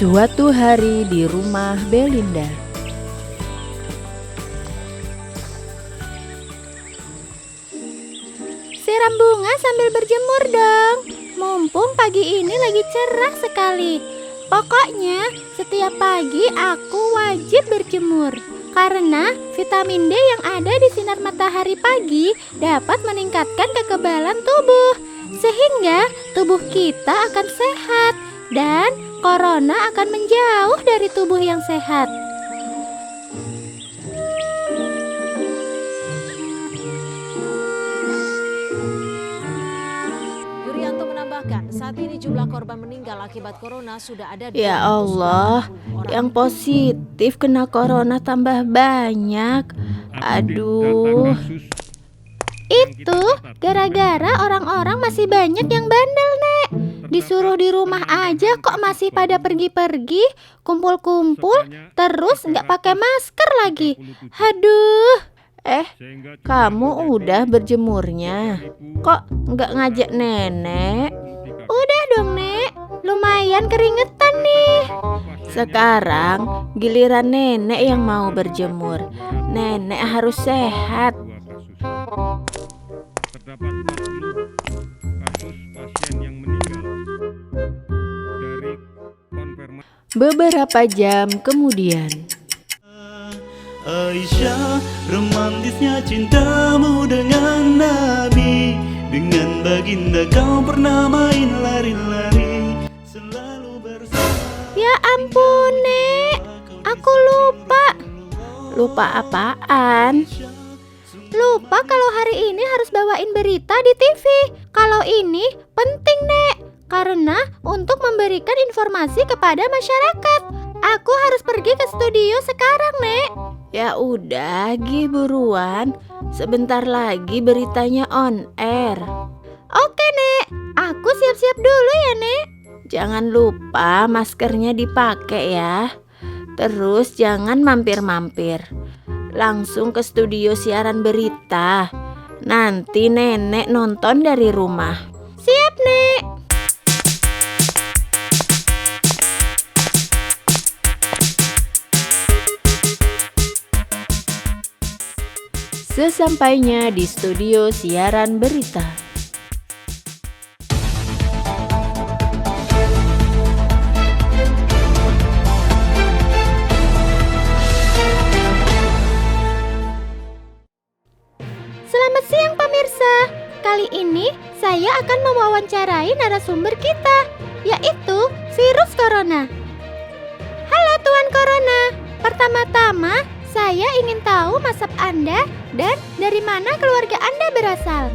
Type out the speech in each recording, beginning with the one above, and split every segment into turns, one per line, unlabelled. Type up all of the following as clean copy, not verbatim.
Suatu hari di rumah Belinda.
Siram bunga sambil berjemur dong. Mumpung pagi ini lagi cerah sekali. Pokoknya setiap pagi aku wajib berjemur. Karena vitamin D yang ada di sinar matahari pagi dapat meningkatkan kekebalan tubuh. Sehingga tubuh kita akan sehat dan corona akan menjauh dari tubuh yang sehat.
Yuryanto menambahkan, saat ini jumlah korban meninggal akibat corona sudah ada 290
Ya Allah,
orang.
yang positif kena corona tambah banyak. Aduh.
Itu gara-gara orang-orang masih banyak yang bandel, Nek. Disuruh di rumah aja kok masih pada pergi-pergi, kumpul-kumpul, terus nggak pakai masker lagi. Aduh.
Kamu udah berjemurnya? Kok nggak ngajak nenek?
Udah dong, Nek. Lumayan keringetan nih.
Sekarang giliran nenek yang mau berjemur. Nenek harus sehat.
Terdapat 40 kasus pasien yang meninggal dari konfirmasi.
Beberapa jam kemudian.
Aisyah, romantisnya cintamu dengan Nabi. Dengan baginda kau pernah main lari-lari, selalu bersama.
Ya ampun, Nek. Aku lupa.
Lupa apaan?
Lupa kalau hari ini harus bawain berita di TV. Kalau ini penting, Nek. Karena untuk memberikan informasi kepada masyarakat. Aku harus pergi ke studio sekarang, Nek.
Ya udah, Gi, buruan. Sebentar lagi beritanya on air.
Oke, Nek. Aku siap-siap dulu ya, Nek.
Jangan lupa maskernya dipakai ya. Terus jangan mampir-mampir. Langsung ke studio siaran berita. Nanti nenek nonton dari rumah.
Siap, Nek.
Sesampainya di studio siaran berita.
Selamat siang pemirsa. Kali ini saya akan mewawancarai narasumber kita, yaitu virus corona. Halo Tuan Corona. Pertama-tama saya ingin tahu mazhab Anda dan dari mana keluarga Anda berasal.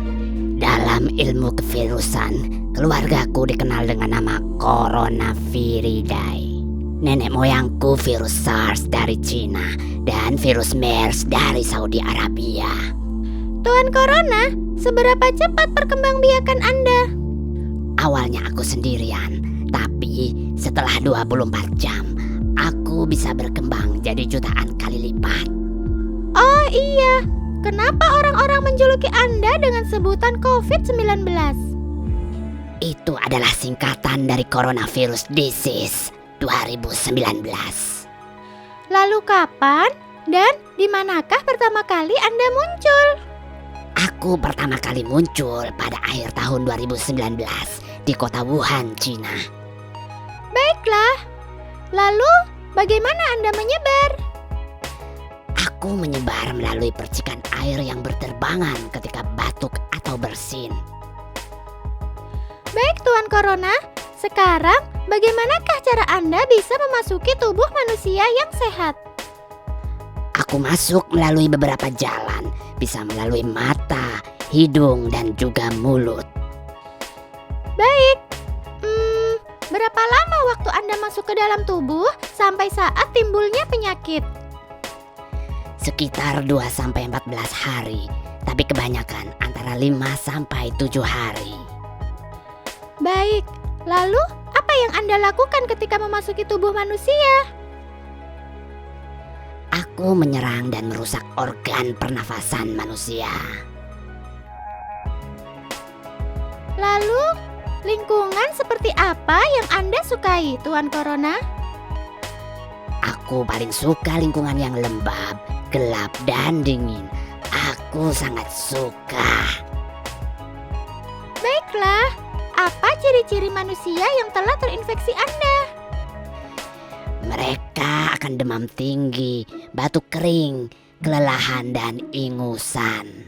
Dalam ilmu kevirusan, keluargaku dikenal dengan nama Coronaviridae. Nenek moyangku virus SARS dari Cina dan virus MERS dari Saudi Arabia.
Tuan Corona, seberapa cepat perkembangbiakan Anda?
Awalnya aku sendirian, tapi setelah 24 jam, aku bisa berkembang jadi jutaan kali lipat.
Oh iya, kenapa orang-orang menjuluki Anda dengan sebutan COVID-19?
Itu adalah singkatan dari Coronavirus Disease 2019.
Lalu kapan dan di manakah pertama kali Anda muncul?
Aku pertama kali muncul pada akhir tahun 2019 di kota Wuhan, Cina.
Baiklah, lalu bagaimana Anda menyebar?
Aku menyebar melalui percikan air yang berterbangan ketika batuk atau bersin.
Baik Tuan Corona, sekarang bagaimanakah cara Anda bisa memasuki tubuh manusia yang sehat?
Aku masuk melalui beberapa jalan, bisa melalui mata, hidung, dan juga mulut.
Baik, berapa lama waktu Anda masuk ke dalam tubuh sampai saat timbulnya penyakit?
Sekitar 2-14 hari, tapi kebanyakan antara 5-7 hari.
Baik, lalu apa yang Anda lakukan ketika memasuki tubuh manusia?
Aku menyerang dan merusak organ pernafasan manusia.
Lalu, lingkungan seperti apa yang Anda sukai, Tuan Corona?
Aku paling suka lingkungan yang lembab, gelap, dan dingin. Aku sangat suka.
Baiklah, apa ciri-ciri manusia yang telah terinfeksi Anda?
Mereka akan demam tinggi, batuk kering, kelelahan, dan ingusan.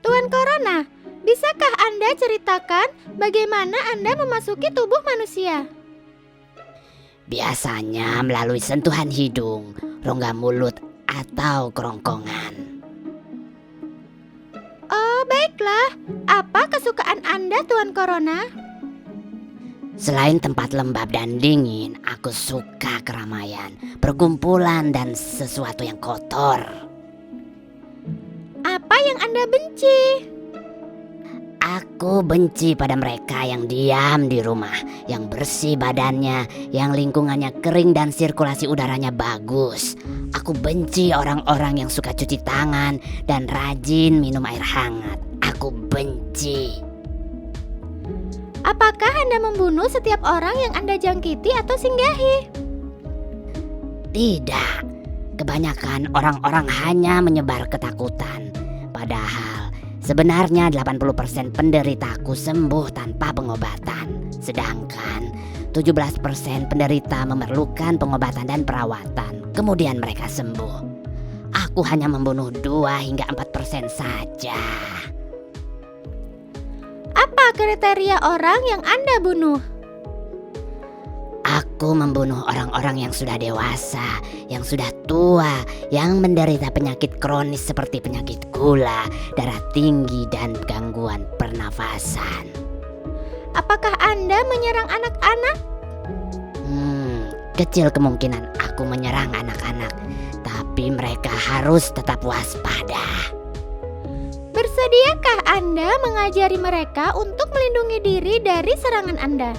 Tuan Corona, bisakah Anda ceritakan bagaimana Anda memasuki tubuh manusia?
Biasanya melalui sentuhan hidung, rongga mulut, atau kerongkongan.
Oh, baiklah. Apa kesukaan Anda, Tuan Corona?
Selain tempat lembab dan dingin, aku suka keramaian, perkumpulan, dan sesuatu yang kotor.
Apa yang Anda benci?
Aku benci pada mereka yang diam di rumah, yang bersih badannya, yang lingkungannya kering dan sirkulasi udaranya bagus. Aku benci orang-orang yang suka cuci tangan dan rajin minum air hangat. Aku benci.
Apakah Anda membunuh setiap orang yang Anda jangkiti atau singgahi?
Tidak, kebanyakan orang-orang hanya menyebar ketakutan. Padahal sebenarnya 80% penderitaku sembuh tanpa pengobatan. Sedangkan 17% penderita memerlukan pengobatan dan perawatan. Kemudian mereka sembuh. Aku hanya membunuh 2 hingga 4% saja.
Apa kriteria orang yang Anda bunuh?
Aku membunuh orang-orang yang sudah dewasa, yang sudah tua, yang menderita penyakit kronis seperti penyakit gula, darah tinggi, dan gangguan pernafasan.
Apakah Anda menyerang anak-anak?
Kecil kemungkinan aku menyerang anak-anak, tapi mereka harus tetap waspada.
Bersediakah Anda mengajari mereka untuk melindungi diri dari serangan Anda?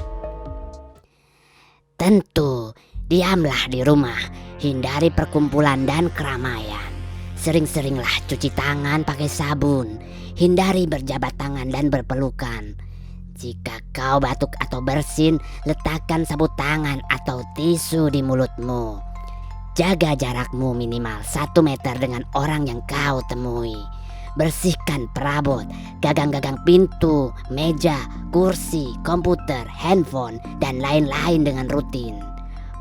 Tentu, diamlah di rumah, hindari perkumpulan dan keramaian. Sering-seringlah cuci tangan pakai sabun, hindari berjabat tangan dan berpelukan. Jika kau batuk atau bersin, letakkan sabut tangan atau tisu di mulutmu. Jaga jarakmu minimal 1 meter dengan orang yang kau temui. Bersihkan perabot, gagang-gagang pintu, meja, kursi, komputer, handphone, dan lain-lain dengan rutin.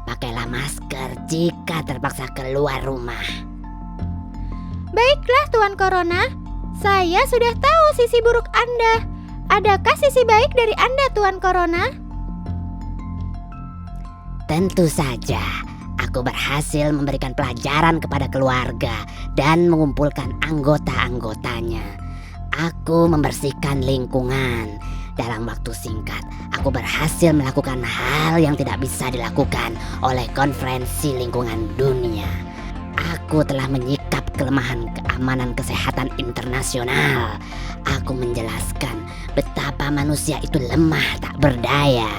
Pakailah masker jika terpaksa keluar rumah.
Baiklah, Tuan Corona. Saya sudah tahu sisi buruk Anda. Adakah sisi baik dari Anda, Tuan Corona?
Tentu saja. Aku berhasil memberikan pelajaran kepada keluarga dan mengumpulkan anggota-anggotanya. Aku membersihkan lingkungan. Dalam waktu singkat, aku berhasil melakukan hal yang tidak bisa dilakukan oleh konferensi lingkungan dunia. Aku telah menyikap kelemahan keamanan kesehatan internasional. Aku menjelaskan betapa manusia itu lemah tak berdaya.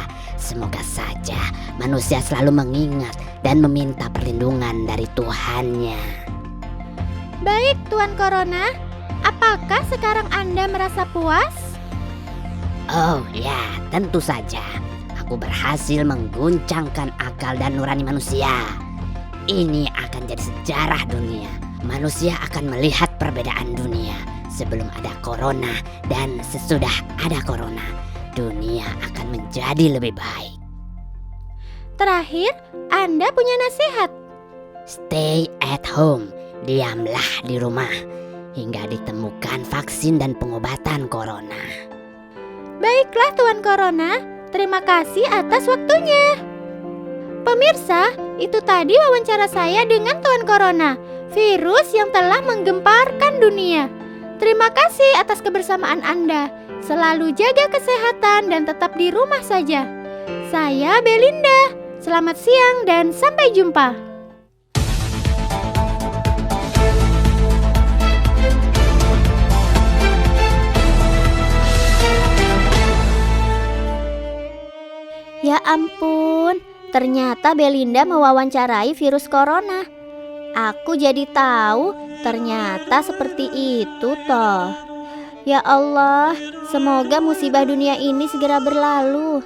Semoga saja manusia selalu mengingat dan meminta perlindungan dari Tuhannya.
Baik, Tuan Corona. Apakah sekarang Anda merasa puas?
Oh ya, tentu saja. Aku berhasil mengguncangkan akal dan nurani manusia. Ini akan jadi sejarah dunia. Manusia akan melihat perbedaan dunia sebelum ada corona dan sesudah ada corona. Dunia akan menjadi lebih baik.
Terakhir, Anda punya nasihat.
Stay at home, diamlah di rumah hingga ditemukan vaksin dan pengobatan corona.
Baiklah, Tuan Corona. Terima kasih atas waktunya. Pemirsa, itu tadi wawancara saya dengan Tuan Corona, virus yang telah menggemparkan dunia. Terima kasih atas kebersamaan Anda. Selalu jaga kesehatan dan tetap di rumah saja. Saya Belinda. Selamat siang dan sampai jumpa. Ya ampun, ternyata Belinda mewawancarai virus corona. Aku jadi tahu ternyata seperti itu toh. Ya Allah, semoga musibah dunia ini segera berlalu.